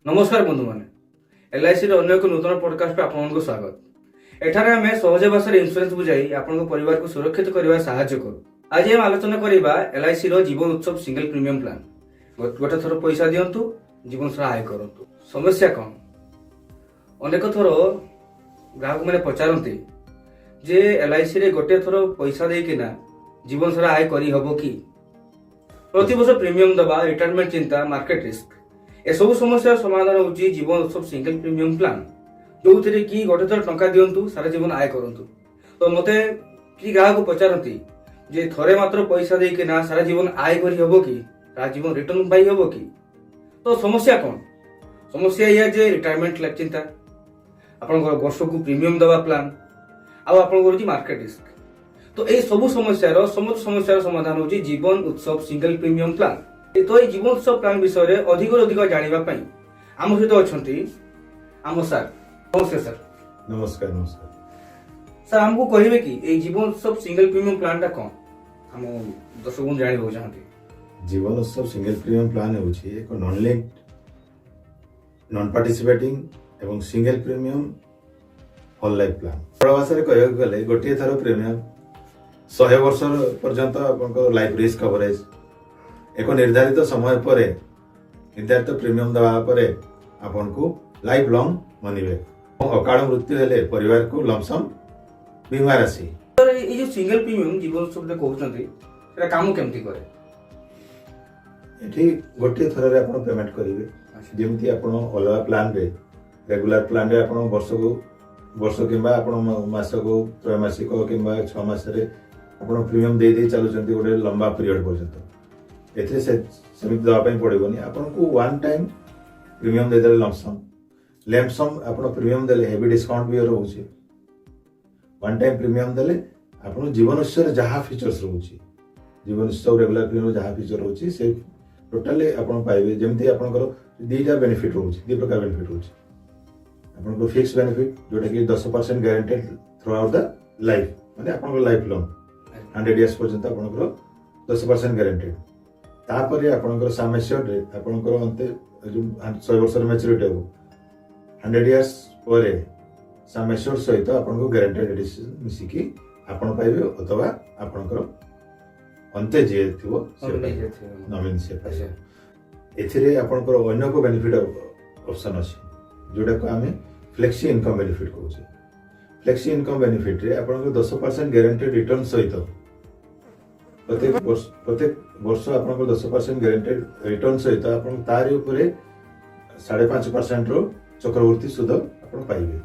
नमस्कार बंधु मैंने एलआईसी अन्य एक नूतन पॉडकास्ट पे आपको स्वागत। एठारे आमे सहज भाषा इंश्योरेंस बुझाई आपन परिवार को सुरक्षित करबा सहायता करू। आज हम आलोचना करबा एलआईसी रो जीवन उत्सव सिंगल प्रीमियम प्लान। गोटे थर पैसा दियंतु जीवन सारा आय करंतु। समस्या कौन? अनेक थर ग्राहक मैंने पचारती जे एलआईसी रे गोटे थर पैसा देकिना जीवन सारा आय करी हबो कि? प्रति वर्ष प्रीमियम दबा, रिटायरमेंट चिंता, मार्केट रिस्क एसबू समस्या समाधान होची जीवन उत्सव सिंगल प्रीमियम प्लान, जो थे कि गोटे थर टंका दियंतु सारा जीवन आय करंतु। तो मते कि ग्राहक पचारती जे थरे मात्र पैसा देके ना सारा जीवन आय करी हबो कि? सारा जीवन रिटर्न पाई हबो कि? तो समस्या कौन? समस्या या जे रिटायरमेंट लाइफ चिंता, आपन वर्ष को प्रीमियम दबा प्लान, आ आपन मार्केट रिस्क। तो ये सब समस्यार समाधान होची जीवन उत्सव सिंगल प्रीमियम प्लान। तो ये जीवन उत्सव प्लान विषय रे अधिक जानिबा पई आम सहित अछंती आम सर। नमस्कार सर। नमस्कार नमस्कार सर, हमको कहिबे कि ए जीवन उत्सव सिंगल प्रीमियम प्लान टा कोन? हम दर्शक को जानिबो चाहती। जीवन उत्सव सिंगल प्रीमियम प्लान होची एक नॉन लिंक्ड, नॉन पार्टिसिपेटिंग एवं single premium whole life plan. बड़ भाषा रे कहय गले गोटे थरो प्रीमियम 100 वर्ष पर्यंत आपनको लाइफ रिस्क कवरेज एक निर्धारित समय पर निर्धारित प्रीमियम दवा पर आपनको लाइफ लॉन्ग मनी बैक। अकाल मृत्यु हेले परिवार को लमसम बीमा राशि। सर, ये जो सिंगल प्रीमियम जीवन उत्सव दे कहउछंती एटा काम केमती करे? एठी गोटे थर रे आपण पेमेंट करिवे। जेमती आपण अलगा प्लान रे, रेगुलर प्लान रे आपण वर्ष किंबा आपण मास को त्रैमासिक किंबा 6 मास रे आपण प्रीमियम दे दे चलुचंती गोटे लंबा पीरियड पर्यंत। एथे सेमित दवा पई पड़िबोनी। आपण को वन टाइम प्रीमियम दे देले लमसम आपण प्रीमियम देले हेवी डिस्काउंट भी रहउची। वन टाइम प्रीमियम देले आपण जीवन उत्सव जहा फीचर्स रहउची, जीवन उत्सव रेगुलर प्रीमियम जहा फीचर रहउची से टोटली आपण पाइबे। जेमती आपनकर दीटा बेनिफिट रहउची, दी प्रकार बेनिफिट रहउची। आपनको फिक्स बेनिफिट जोटा कि 10% guaranteed through out the life, माने आपनको लाइफ लॉन्ग 100 इयर्स पर्यंत आपनको 10% गारंटेड। तापर आपनकर सामेश्योर रे आपनकर अंते जो 100 वर्ष मैच्योरिटी हो 100 इयर्स परे सामेश्योर सहित आपनको गारंटेड एडिशन मिसी की आपन पाइबे, अथवा आपनकर अंते जे थिवो नॉमिनी से पाइबे। एथिरे आपनकर अन्य को बेनिफिट ऑप्शन अछि जोडा को आमे फ्लेक्सी इनकम बेनिफिट कहउछि। फ्लेक्सी इनकम बेनिफिट रे आपनकर 10% गारंटेड रिटर्न सहित प्रत्येक वर्ष आपनको 10% गारंटेड रिटर्न सहित आपन तारि ऊपर 5.5% रो चक्रवर्ती सुध आपन पाइबे।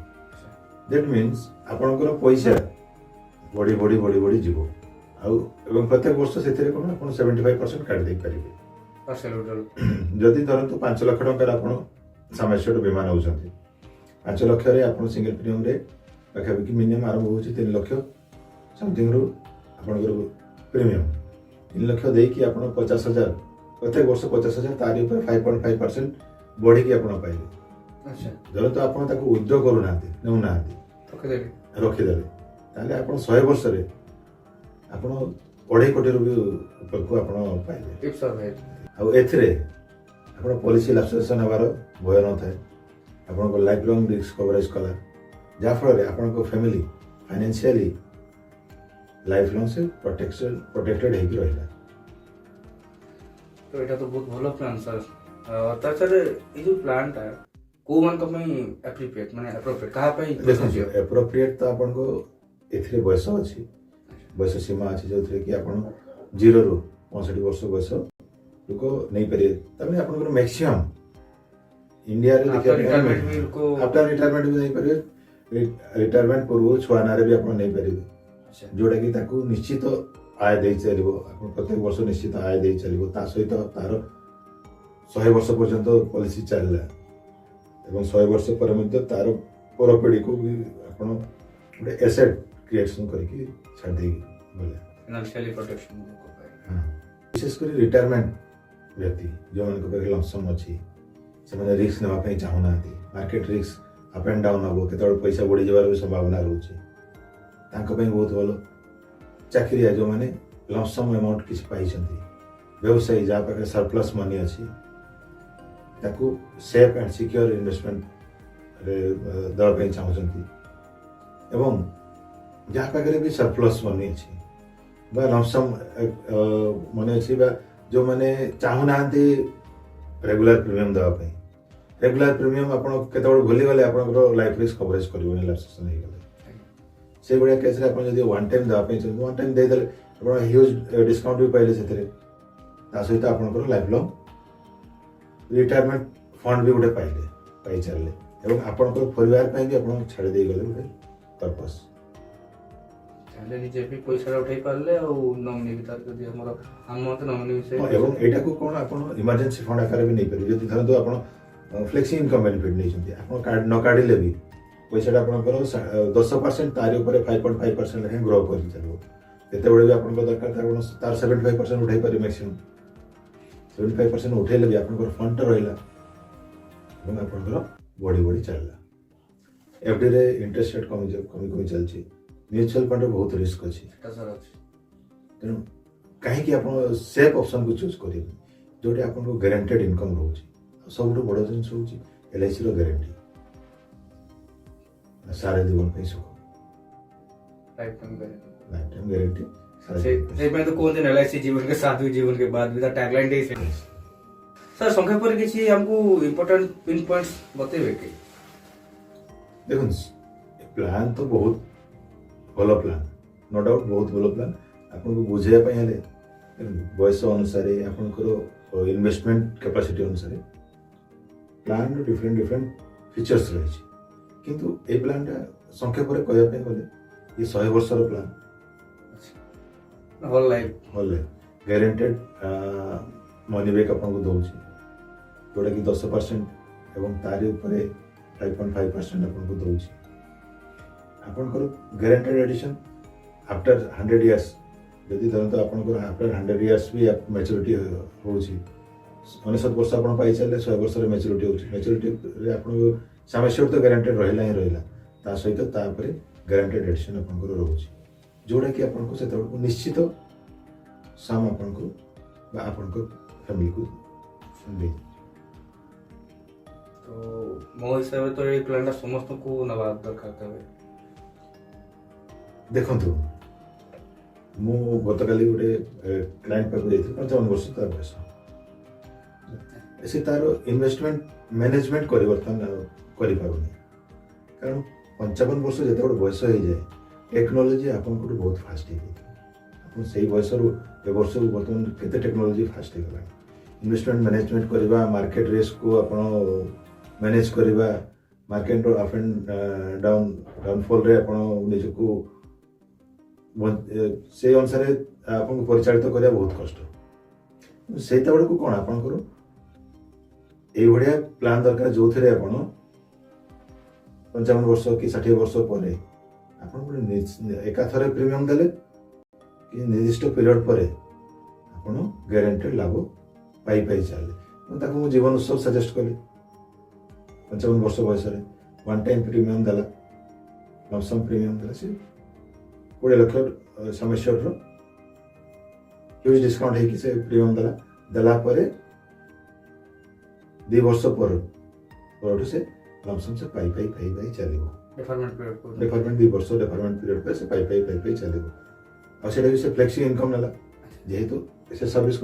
दैट मीन्स आपनकर पैसा बड़ी बड़ी बड़ी बड़ी जीवो आउ एवं प्रत्येक वर्ष सेथिरे कोन आपन 75% काट दे परिबे। जदि धरंतु 5 लाख टका आपन सामेश्योर बीमा नउछंती, 5 लाख रे आपन सिंगल प्रीमियम रे पाखापाखि मिनिमम आरंभ होची 3 लाख समथिंग रो आपनकर प्रीमियम 3 लाख देकी आपन 50,000 प्रत्येक वर्ष 50,000 तारि ऊपर 5.5% बढ़ी की आपन पाइबे। अच्छा, जब तो आपन ताको उद्योग करू नांती नेउ नांती रखि देले ताले आपन 100 वर्ष रे आपन 2.5 कोटी रुपया ऊपर को आपन पाइबे टिप्स है। आ एथरे आपन पॉलिसी लाइसेंस नवार भय न थाए। आपन को लाइफ लॉन्ग रिस्क कवरेज कला जा फल रे आपन को फैमिली फाइनेंशियली लाइफ लॉन्ग से प्रोटेक्टेड है कि रहला। तो एटा तो बहुत भलो प्लान सर। त सर ए जो प्लान ता को मन को पई एप्रोप्रिएट माने एप्रोप्रिएट कहा पई देखियो? एप्रोप्रिएट तो आपन को एथरे बयस अछि, बयस सीमा अछि जो थे कि आपन 0 रो 65 वर्ष बयस लोक नहीं परिए। तमे आपन को मैक्सिमम इंडिया रे देखियो रिटायरमेंट भी को आफ्टर रिटायरमेंट भी नहीं परिए। रिटायरमेंट पूर्व छुआ नारे भी आपन नहीं परिए। जोटा कि ताकू निश्चित आय दे चलिबो। आपन प्रत्येक वर्ष निश्चित आय दे चलिबो। ता सहित तार 100 वर्ष पर्यंत पॉलिसी चलला एवं 100 वर्ष पर मध्य तार पर पीढ़ी को भी आपन गोटे एसेट क्रिएशन करके छाड़ दे बोले फाइनेंशियली प्रोटेक्शन को पाए। हां, विशेष कर रिटायरमेंट व्यक्ति जो मन को पे लमसम अछि से माने रिस्क नेवा पे चाहू नांती। Market risk up and down हो केतळ पैसा बढ़ी जबार संभावना रहउछि। तांको पे बहुत भलो चाकरिया जो माने लमसम अमाउंट किछ पाई छथि। व्यवसायी जा पाके सरप्लस मनी अछि ତାକୁ ସେଫ୍ ଆଣ୍ଡ ସିକ୍योर ଇନଭେଷ୍ଟମେଣ୍ଟରେ ଦେବା ପାଇଁ ଚାହୁଁଛନ୍ତି ଏବଂ ଯାହା ପାଖରେ ବି ସରପ୍ଲସ୍ ମନି ଅଛି ବା ଲମ୍ସମ୍ ମନି ଅଛି ବା ଯେଉଁମାନେ ଚାହୁଁନାହାନ୍ତି ରେଗୁଲାର ପ୍ରିମିୟମ୍ ଦେବା ପାଇଁ ରେଗୁଲାର ପ୍ରିମିୟମ୍ ଆପଣ କେତେବେଳେ ଭୁଲିଗଲେ ଆପଣଙ୍କର ଲାଇଫ୍ ରିସ୍କ କଭରେଜ୍ କରିବନି ଲାପ୍ସେସନ୍ ହେଇଗଲେ ସେଇଭଳିଆ କେସ୍ରେ ଆପଣ ଯଦି ୱାନ୍ ଟାଇମ୍ ଦେବା ପାଇଁ ଚାହୁଁଛନ୍ତି ୱାନ୍ ଟାଇମ୍ ଦେଇଦେଲେ ଆପଣ ହ୍ୟୁଜ୍ ଡିସ୍କାଉଣ୍ଟ ବି ପାଇଲେ ସେଥିରେ ତା ସହିତ ଆପଣଙ୍କର ଲାଇଫ୍ ଲଙ୍ଗ୍ ରିଟାୟାରମେଣ୍ଟ ଫଣ୍ଡ ବି ଗୋଟେ ପାଇଚାରିଲେ ଏବଂ ଆପଣଙ୍କର ପରିବାର ପାଇଁ ବି ଆପଣ ଛାଡ଼ି ଦେଇଗଲେ ଗୋଟେ ପର୍ପସ୍ ତାହେଲେ ନିଜେ ବି ପଇସାଟା ଉଠେଇ ପାରିଲେ ଆଉ ନମିନି ବି ତାର ଯଦି ଆମର ଆମ ମତେ ନମିନି ଏବଂ ଏଇଟାକୁ କ'ଣ ଆପଣ ଇମର୍ଜେନ୍ସି ଫଣ୍ଡ ଆକାରରେ ବି ନେଇପାରିବେ ଯଦି ଧରନ୍ତୁ ଆପଣ ଫ୍ଲେକ୍ସି ଇନକମ୍ ବେନିଫିଟ୍ ନେଇଛନ୍ତି ଆପଣ ନ କାଢ଼ିଲେ ବି ପଇସାଟା ଆପଣଙ୍କର 10% ତାରି ଉପରେ 5.5% ଲେଖାଏଁ ଗ୍ରୋ କରିକି ଚାଲିବ ଯେତେବେଳେ ବି ଆପଣଙ୍କ ଦରକାର ତାର 75% ଉଠାଇ ପାରିବେ ମ୍ୟାକ୍ସିମମ୍ 75% ଉଠାଇଲେ ବି ଆପଣଙ୍କର ଫଣ୍ଡଟା ରହିଲା ଏବଂ ଆପଣଙ୍କର ବଢ଼ି ଚାଲିଲା ଏଫ୍ଡିରେ ଇଣ୍ଟରେଷ୍ଟ ରେଟ୍ କମି ଚାଲିଛି ମ୍ୟୁଚୁଆଲ ଫଣ୍ଡରେ ବହୁତ ରିସ୍କ ଅଛି ତେଣୁ କାହିଁକି ଆପଣ ସେଫ୍ ଅପସନ୍କୁ ଚୁଜ୍ କରିବେ ଯେଉଁଠି ଆପଣଙ୍କୁ ଗ୍ୟାରେଣ୍ଟେଡ୍ ଇନକମ୍ ରହୁଛି ଆଉ ସବୁଠୁ ବଡ଼ ଜିନିଷ ହେଉଛି LICର ଗ୍ୟାରେଣ୍ଟି सारे जीवन पे सुख लाइफ टाइम गारंटी ସେଇପାଇଁ ତ କୁହନ୍ତି LIC ଜୀବନ के साथ भी जीवन के बाद भी ତା टैगलाइन टे सर संक्षेप पर किसी हमको इंपोर्टेंट पिन पॉइंट्स बतेबे कि देखुन प्लान तो बहुत भलो प्लान नो डाउट बहुत भलो प्लान आपको बुझाइया ପାଇଁ ହେଲେ ବୟସ ଅନୁସାରେ ଆପଣଙ୍କର ଇନଭେଷ୍ଟମେଣ୍ଟ कैपेसिटी ଅନୁସାରେ ପ୍ଲାନ୍ ର डिफरेंट फीचर्स ରହିଛି କିନ୍ତୁ এই ପ୍ଲାନ୍ଟା ସଂକ୍ଷେପରେ କହିବା ପାଇଁ ଗଲେ ଏ 100 ବର୍ଷର plan whole life guaranteed money back ଆପଣଙ୍କୁ ଦେଉଛି ଯେଉଁଟାକି 10% ଏବଂ ତାରି ଉପରେ 5.5% ଆପଣଙ୍କୁ ଦେଉଛି ଆପଣଙ୍କର ଗ୍ୟାରେଣ୍ଟେଡ୍ ଏଡିସନ୍ ଆଫ୍ଟର 100 ଇୟର୍ସ ଯଦି ଧରନ୍ତୁ ଆପଣଙ୍କର ଆଫ୍ଟର 100 ଇୟର୍ସ ବି ମ୍ୟାଚୁରିଟି ହେଉଛି 99 ବର୍ଷ ଆପଣ ପାଇଚାରିଲେ 100 ବର୍ଷରେ ମ୍ୟାଚୁରିଟି ହେଉଛି ମ୍ୟାଚୁରିଟିରେ ଆପଣଙ୍କୁ ସାମେଶ୍ଵର ତ ଗ୍ୟାରେଣ୍ଟେଡ୍ ରହିଲା ତା ସହିତ ତାପରେ ଗ୍ୟାରେଣ୍ଟେଡ୍ ଏଡିସନ୍ ଆପଣଙ୍କର ରହୁଛି ଯେଉଁଟାକି ଆପଣଙ୍କୁ ସେତେବେଳକୁ ନିଶ୍ଚିତ ସାମ ଆପଣଙ୍କୁ ବା ଆପଣଙ୍କ ଫ୍ୟାମିଲିକୁ ଦେଇ तो ମୋ ହିସାବରେ ତ ଏଇ ପ୍ଲାନ୍ଟା ସମସ୍ତଙ୍କୁ ନେବା ଦରକାର ତେବେ ଦେଖନ୍ତୁ ମୁଁ ଗତକାଲି ଗୋଟେ କ୍ଲାଏଣ୍ଟ ପାଖକୁ ଯାଇଥିଲି 55 ବର୍ଷ ତାର ବୟସ ସେ ତାର ଇନଭେଷ୍ଟମେଣ୍ଟ ମ୍ୟାନେଜମେଣ୍ଟ ବର୍ତ୍ତମାନ କରିପାରୁନି କାରଣ 55 ବର୍ଷ ଯେତେବେଳେ ବୟସ ହେଇଯାଏ ଟେକ୍ନୋଲୋଜି ଆପଣଙ୍କଠୁ ବହୁତ ଫାଷ୍ଟ ହେଇଯାଇଥାଏ ଆପଣ ସେଇ ବୟସରୁ ଏ ବର୍ଷକୁ ବର୍ତ୍ତମାନ କେତେ ଟେକ୍ନୋଲୋଜି ଫାଷ୍ଟ ହେଇଗଲାଣି ଇନଭେଷ୍ଟମେଣ୍ଟ ମ୍ୟାନେଜମେଣ୍ଟ କରିବା ମାର୍କେଟ ରିସ୍କକୁ ଆପଣ ମ୍ୟାନେଜ କରିବା ମାର୍କେଟର ଅପ୍ ଆଣ୍ଡ ଡାଉନଫଲରେ ଆପଣ ନିଜକୁ ସେଇ ଅନୁସାରେ ଆପଣଙ୍କୁ ପରିଚାଳିତ କରିବା ବହୁତ କଷ୍ଟ ସେଇତେବେଳକୁ କ'ଣ ଆପଣଙ୍କର ଏଇଭଳିଆ ପ୍ଲାନ୍ ଦରକାର ଯେଉଁଥିରେ ଆପଣ 55 ବର୍ଷ କି 60 ବର୍ଷ ପରେ ଆପଣ ଗୋଟେ ଏକାଥରେ ପ୍ରିମିୟମ୍ ଦେଲେ କି ନିର୍ଦ୍ଦିଷ୍ଟ ପିରିୟଡ଼ ପରେ ଆପଣ ଗ୍ୟାରେଣ୍ଟେଡ୍ ଲାଭ ପାଇ ଚାଲିଲେ ମୁଁ ତାକୁ ମୁଁ ଜୀବନ ଉତ୍ସବ ସଜେଷ୍ଟ କଲି 55 ବର୍ଷ ବୟସରେ ୱାନ୍ ଟାଇମ୍ ପ୍ରିମିୟମ୍ ଦେଲା ଲମ୍ସମ୍ ପ୍ରିମିୟମ୍ ଦେଲା ସେ 20 ଲକ୍ଷ ସମେଶ୍ୱରର ହ୍ୟୁଜ୍ ଡିସ୍କାଉଣ୍ଟ ହେଇକି ସେ ପ୍ରିମିୟମ୍ ଦେଲା ପରେ 2 ବର୍ଷ ପରଠୁ ସେ ଲମ୍ସମ୍ ସେ ପାଇ ଚାଲିବ ଡିଫରମେଣ୍ଟ 2 ବର୍ଷ ଡିଫରମେଣ୍ଟ ପିରିୟଡ଼ ପରେ ସେ ପାଇ ଚାଲିବ ଆଉ ସେଇଟା ବି ସେ ଫ୍ଲେକ୍ସି ଇନକମ୍ ନେଲା ଯେହେତୁ ସେ ସର୍ଭିସ୍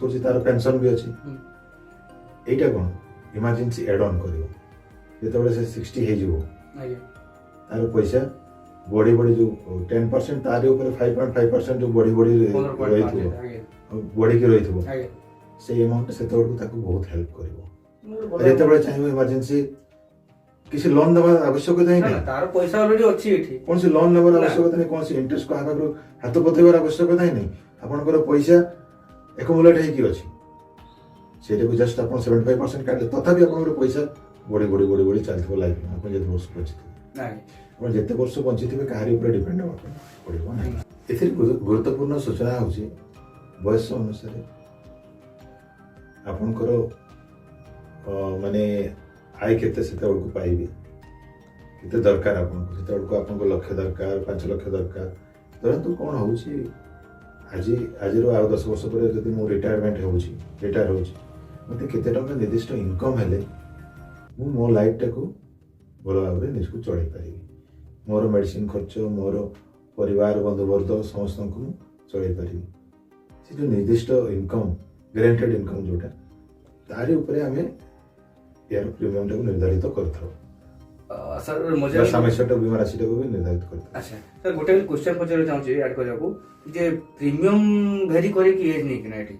କରୁଛି ତାର ପେନସନ୍ ବି ଅଛି এইটা କ'ଣ ଇମର୍ଜେନ୍ସି ଆଡ୍ ଅନ୍ କରିବ ଯେତେବେଳେ ସେ 60 ହେଇଯିବ ତାର ପଇସା ବଢି ଯେଉଁ 10% ତାରି ଉପରେ 5.5% ଯେଉଁ ବଢିକି ରହିଥିବ ସେଇ ଆମାଉଣ୍ଟ ସେତେବେଳକୁ ତାକୁ ବହୁତ ହେଲ୍ପ କରିବ ଯେତେବେଳେ ଚାହିଁବ ଇମର୍ଜେନ୍ସି କିଛି ଲୋନ୍ ନେବାର ଆବଶ୍ୟକତା ହିଁ ନାହିଁ ତାର ପଇସା ଅଲରେଡି ଅଛି ଏଠି କୌଣସି ଲୋନ୍ ନେବାର ଆବଶ୍ୟକତା ନାହିଁ କୌଣସି ଇଣ୍ଟରେଷ୍ଟ କାହା ପାଖରୁ ହାତ ପତେଇବାର ଆବଶ୍ୟକତା ହିଁ ନାହିଁ ଆପଣଙ୍କର ପଇସା ଏକମୁଲେଟ୍ ହେଇକି ଅଛି ସେଇଟାକୁ ଜଷ୍ଟ ଆପଣ 75% କାଟିଲେ ତଥାପି ଆପଣଙ୍କର ପଇସା ବଢି ଚାଲିଥିବ ଲାଇଫ୍ ଆପଣ ଯେତେ ବର୍ଷ ବଞ୍ଚିଥିବେ ଆପଣ ଯେତେ ବର୍ଷ ବଞ୍ଚିଥିବେ କାହାରି ଉପରେ ଡିପେଣ୍ଡ ହେବା ପାଇଁ ପଡ଼ିବ ନାହିଁ ଏଥିରେ ଗୁରୁତ୍ୱପୂର୍ଣ୍ଣ ସୂଚନା ହେଉଛି ବୟସ ଅନୁସାରେ ଆପଣଙ୍କର ମାନେ ଆୟ କେତେ ସେତେବେଳକୁ ପାଇବେ କେତେ ଦରକାର ଆପଣଙ୍କୁ ସେତେବେଳକୁ ଆପଣଙ୍କ ଲକ୍ଷ ଦରକାର 5 ଲକ୍ଷ ଦରକାର ଧରନ୍ତୁ କ'ଣ ହେଉଛି ଆଜିର ଆଉ 10 ବର୍ଷ ପରେ ଯଦି ମୁଁ ରିଟାୟାର ହେଉଛି ମୋତେ କେତେ ଟଙ୍କା ନିର୍ଦ୍ଦିଷ୍ଟ ଇନକମ୍ ହେଲେ ମୁଁ ମୋ ଲାଇଫଟାକୁ ଭଲ ଭାବରେ ନିଜକୁ ଚଳେଇ ପାରିବି, ମୋର ମେଡ଼ିସିନ ଖର୍ଚ୍ଚ, ମୋର ପରିବାର ବନ୍ଧୁବର୍ଗ ସମସ୍ତଙ୍କୁ ମୁଁ ଚଳେଇ ପାରିବି। ସେ ଯେଉଁ ନିର୍ଦ୍ଦିଷ୍ଟ ଇନକମ୍, ଗ୍ୟାରେଣ୍ଟେଡ୍ ଇନକମ୍ ଯେଉଁଟା, ତାରି ଉପରେ ଆମେ ଏହାର ପ୍ରିମିୟମଟାକୁ ନିର୍ଦ୍ଧାରିତ କରିଥାଉ। ସାର୍ ବା ମଜା ସମସ୍ୟାଟା ବୀମା ରାଶିଟାକୁ ବି ନିର୍ଦ୍ଧାରିତ କରିଥାଉ। ଆଚ୍ଛା ସାର୍ ଗୋଟେ କ୍ୱେଶ୍ଚନ୍ ପଚାରିବାକୁ ଚାହୁଁଛି ଆଡ୍ କରିବାକୁ ଯେ ପ୍ରିମିୟମ ଭେରି କରେ କି ଏଜ୍ ନେଇକିନା ଏଠି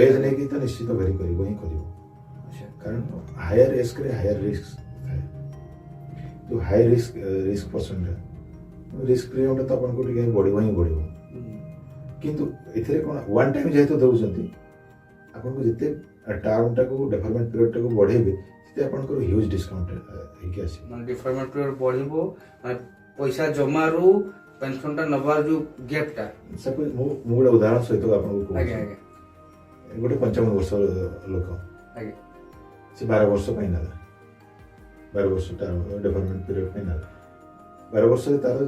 ଏଜ୍ ନେଇକି ତ ନିଶ୍ଚିତ ଭେରି କରିବ ହିଁ କରିବ, ଆଚ୍ଛା କାରଣ ହାୟର ଏଜ୍ରେ ହାୟର ରିସ୍କ ଥାଏ। ଯେଉଁ ହାଇ ରିସ୍କ ପର୍ସନଟା ରିସ୍କ ପ୍ରିମିୟମଟା ତ ଆପଣଙ୍କୁ ଟିକେ ବଢ଼ିବ ହିଁ ବଢ଼ିବ। କିନ୍ତୁ ଏଥିରେ କ'ଣ ୱାନ୍ ଟାଇମ୍ ଯେହେତୁ ଦେଉଛନ୍ତି, ଆପଣଙ୍କୁ ଯେତେ ଟର୍ମଟାକୁ ଡେଭଲପମେଣ୍ଟ ପିରିୟଡ଼ଟାକୁ ବଢ଼େଇବେ ସେତେ ଆପଣଙ୍କର ହ୍ୟୁଜ୍ ଡିସକାଉଣ୍ଟ ହେଇକି ଆସିବ। ମାନେ ଡିଫର୍ମେଣ୍ଟ ପିରିୟଡ଼ ବଢିବ, ମାନେ ପଇସା ଜମାରୁ ପେନସନଟା ନବାର ଯୋଉ ଗ୍ୟାପଟା। ସପୋଜ ମୁଁ ଗୋଟେ ଉଦାହରଣ ସହିତ ଆପଣଙ୍କୁ ଆଜ୍ଞା କହୁଛି। ଆଜ୍ଞା ଗୋଟେ 55 ବର୍ଷ ଲୋକ, ଆଜ୍ଞା ସେ 12 ବର୍ଷ ପାଇଁ ନେଲା, 12 ବର୍ଷ ଡେଭଲପମେଣ୍ଟ ପିରିୟଡ଼ ପାଇଁ ନେଲା। 12 ବର୍ଷରେ ତାର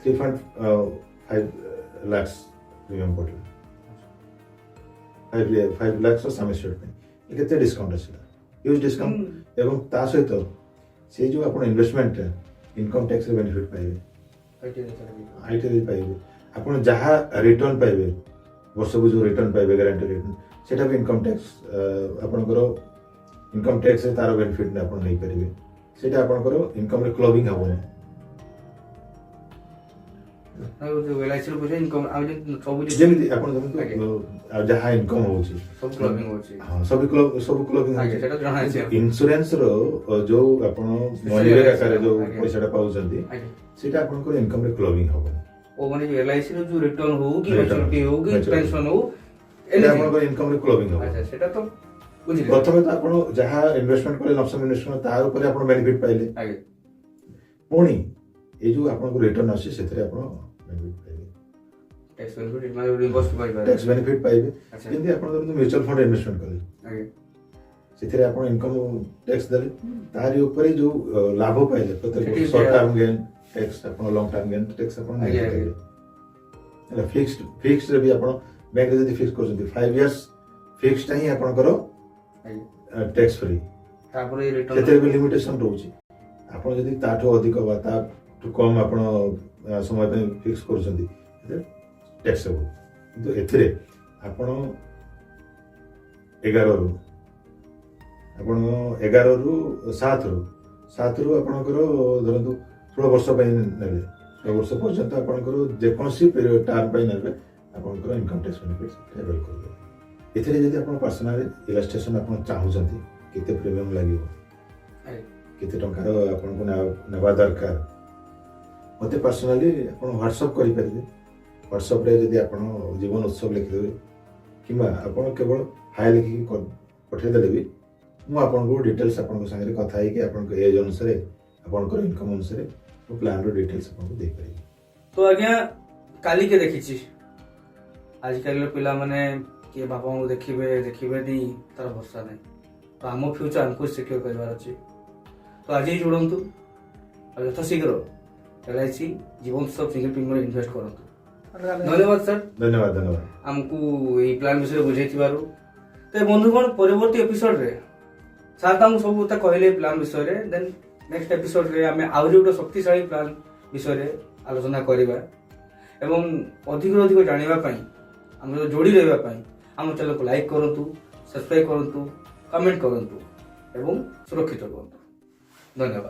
3.5 ଲାକ୍ସ ପ୍ରିମିୟମ ପଡ଼ିଲା, 5 ଲାକ୍ସ ସାମିଶ୍ୟର ପାଇଁ କେତେ ଡିସକାଉଣ୍ଟ ଆସିଲା, ହ୍ୟୁଜ୍ ଡିସକାଉଣ୍ଟ। ଏବଂ ତା ସହିତ ସେ ଯେଉଁ ଆପଣ ଇନଭେଷ୍ଟମେଣ୍ଟଟା ଇନକମ୍ ଟ୍ୟାକ୍ସରେ ବେନିଫିଟ୍ ପାଇବେ, ଆଇଟିରେ ପାଇବେ, ଆପଣ ଯାହା ରିଟର୍ନ ପାଇବେ ବର୍ଷକୁ ଯେଉଁ ରିଟର୍ନ ପାଇବେ ଗ୍ୟାରେଣ୍ଟି ରିଟର୍ନ, ସେଇଟା ବି ଇନକମ୍ ଟ୍ୟାକ୍ସ ଆପଣଙ୍କର ଇନକମ୍ ଟ୍ୟାକ୍ସରେ ତାର ବେନିଫିଟ୍ ଆପଣ ନେଇପାରିବେ। ସେଇଟା ଆପଣଙ୍କର ଇନକମ୍ରେ କ୍ଲବିଂ ହେବନି। ଏଲ୍ଆଇସି ର ପଇସା ଇନକମ୍ ଆଉ ସବୁ ଯେମିତି ଆପଣ ଆଜ୍ଞା। ଯାହା ଇନକମ୍ ହେଉଛି ସବୁ କ୍ଲବିଂ ହଉଛି। ହଁ ସବୁ କ୍ଲବିଂ ଆଜ୍ଞା, ସେଟା ଜଣା ଅଛି ଆପଣଙ୍କୁ। ଇନ୍ସୁରାନ୍ସର ଯୋଉ ଆପଣ ମନିବେଗ ଆକାରରେ ଯୋଉ ଆଜ୍ଞା। ପଇସାଟା ପାଉଛନ୍ତି, ଆଜ୍ଞା ସେଇଟା ଆପଣଙ୍କର ଇନକମ୍ରେ କ୍ଲବିଂ ହେବନି। ଓ ମାନେ ଏଲ୍ଆଇସି ର ଯୋଉ ରିଟର୍ନ ହଉ କି Return, ମ୍ୟାଚୁରିଟି ହଉ କି maturity। ପେନସନ ହଉ, ସେଇଟା anything। ଆପଣଙ୍କର ଇନକମ୍ରେ କ୍ଲବିଂ ହେବ। ଆଚ୍ଛା ସେଟା ତ ବୁଝିଲେ। ପ୍ରଥମେ ତ ଆପଣ ଯାହା ଇନଭେଷ୍ଟମେଣ୍ଟ କଲେ, ଲମ୍ସମ୍ ଇନଭେଷ୍ଟମେଣ୍ଟ, ତାର ଉପରେ ଆପଣ ବେନିଫିଟ୍ ପାଇଲେ। ଆଜ୍ଞା ପୁଣି ଏଇ ଯୋଉ ଆପଣଙ୍କୁ ରିଟର୍ନ ଆସୁଛି ସେଥିରେ ଆପଣ ବେନିଫିଟ୍ ପାଇବେ, ଟ୍ୟାକ୍ସ ବେନିଫିଟ ମାନେ ରିମ୍ବର୍ସ କରିପାରିବେ। ଟ୍ୟାକ୍ସ ବେନିଫିଟ୍ ପାଇବେ। ଆଚ୍ଛା ଯେମିତି ଆପଣ ଧରନ୍ତୁ ମ୍ୟୁଚୁଆଲ ଫଣ୍ଡ ଇନଭେଷ୍ଟମେଣ୍ଟ କଲେ, ଆଜ୍ଞା ସେଥିରେ ଆପଣ ଇନକମ୍ ଟ୍ୟାକ୍ସ ଦେଲେ, ତାରି ଉପରେ ଯୋଉ ଲାଭ ପାଇଲେ ପ୍ରତ୍ୟେକ ସେଠି ସର୍ଟ ଟର୍ମ ଗେନ୍ ଟ୍ୟାକ୍ସ, ଆପଣ ଲଙ୍ଗ ଟର୍ମ ଗେନ୍ ଟ୍ୟାକ୍ସ ଆପଣ ଆଜ୍ଞା, ନିହାତି ଆଜ୍ଞା। ଦେବେ। ହେଲା ଫିକ୍ସଡରେ ବି ଆପଣ ବ୍ୟାଙ୍କରେ ଯଦି ଫିକ୍ସ କରୁଛନ୍ତି 5 ଇୟର୍ସ ଫିକ୍ସଟା ହିଁ ଆପଣଙ୍କର ଆଜ୍ଞା ଟ୍ୟାକ୍ସ ଫ୍ରି। ତାପରେ ରିଟର୍ନ ସେଥିରେ ବି ଲିମିଟେସନ ରହୁଛି। ଆପଣ ଯଦି ତାଠୁ ଅଧିକ ବା ତାଠୁ କମ୍ ଆପଣ ସମୟ ପାଇଁ ଫିକ୍ସ କରୁଛନ୍ତି, ସେଥିରେ ଟ୍ୟାକ୍ସ ହେବ। କିନ୍ତୁ ଏଥିରେ ଆପଣ 11ରୁ 7ରୁ ଆପଣଙ୍କର ଧରନ୍ତୁ 16 ବର୍ଷ ପାଇଁ ନେଲେ, 16 ବର୍ଷ ପର୍ଯ୍ୟନ୍ତ ଆପଣଙ୍କର ଯେକୌଣସି ଟର୍ମ ପାଇଁ ନେବେ ଆପଣଙ୍କର ଇନକମ୍ ଟ୍ୟାକ୍ସ ବେନିଫିଟ୍ ଆଭେଲ୍ କରିବେ। ଏଥିରେ ଯଦି ଆପଣ ପର୍ସନାଲି ଇଲାଷ୍ଟ୍ରେସନ ଆପଣ ଚାହୁଁଛନ୍ତି, କେତେ ପ୍ରିମିୟମ ଲାଗିବ, ଆଜ୍ଞା କେତେ ଟଙ୍କାର ଆପଣଙ୍କୁ ନେବା ଦରକାର, ମୋତେ ପର୍ସନାଲି ଆପଣ ହ୍ୱାଟ୍ସଅପ୍ କରିପାରିବେ। ହ୍ୱାଟ୍ସଅପ୍ରେ ଯଦି ଆପଣ ଜୀବନ ଉତ୍ସବ ଲେଖିଦେବେ କିମ୍ବା ଆପଣ କେବଳ ହାଇ ଲେଖିକି ପଠାଇଦେଲେ ବି ମୁଁ ଆପଣଙ୍କୁ ଡିଟେଲ୍ସ ଆପଣଙ୍କ ସାଙ୍ଗରେ କଥା ହେଇକି ଆପଣଙ୍କ ଏଜ୍ ଅନୁସାରେ, ଆପଣଙ୍କର ଇନକମ୍ ଅନୁସାରେ ମୁଁ ପ୍ଲାନ୍ର ଡିଟେଲ୍ସ ଆପଣଙ୍କୁ ଦେଇପାରିବି। ତ ଆଜ୍ଞା କାଲିକେ ଦେଖିଛି, ଆଜିକାଲିର ପିଲାମାନେ କିଏ ବାପା ମାଙ୍କୁ ଦେଖିବେନି, ତାର ଭରସା ନାହିଁ। ତ ଆମ ଫ୍ୟୁଚର ଆମକୁ ସିକ୍ୟୁର କରିବାର ଅଛି। ତ ଆଜି ହିଁ ଯୋଡ଼ନ୍ତୁ ଆଉ ଯଥାଶୀଘ୍ର ଏଲ୍ଆଇସି ଜୀବନ ଉତ୍ସବ ସିଙ୍ଗଲ ପ୍ରିମିୟମରେ ଇନଭେଷ୍ଟ କରନ୍ତୁ। ଧନ୍ୟବାଦ ସାର୍, ଧନ୍ୟବାଦ। ଆମକୁ ଏଇ ପ୍ଲାନ୍ ବିଷୟରେ ବୁଝେଇଥିବାରୁ। ତ ବନ୍ଧୁଗଣ, ପରବର୍ତ୍ତୀ ଏପିସୋଡରେ ସାର୍ ତ ଆମକୁ ସବୁ କଥା କହିଲେ ପ୍ଲାନ୍ ବିଷୟରେ। ଦେନ୍ ନେକ୍ସଟ ଏପିସୋଡରେ ଆମେ ଆହୁରି ଗୋଟେ ଶକ୍ତିଶାଳୀ ପ୍ଲାନ୍ ବିଷୟରେ ଆଲୋଚନା କରିବା ଏବଂ ଅଧିକରୁ ଅଧିକ ଜାଣିବା ପାଇଁ, ଆମର ଯୋଡ଼ି ରହିବା ପାଇଁ ଆମ ଚ୍ୟାନେଲକୁ ଲାଇକ୍ କରନ୍ତୁ, ସବସ୍କ୍ରାଇବ୍ କରନ୍ତୁ, କମେଣ୍ଟ କରନ୍ତୁ ଏବଂ ସୁରକ୍ଷିତ ରୁହନ୍ତୁ। ଧନ୍ୟବାଦ।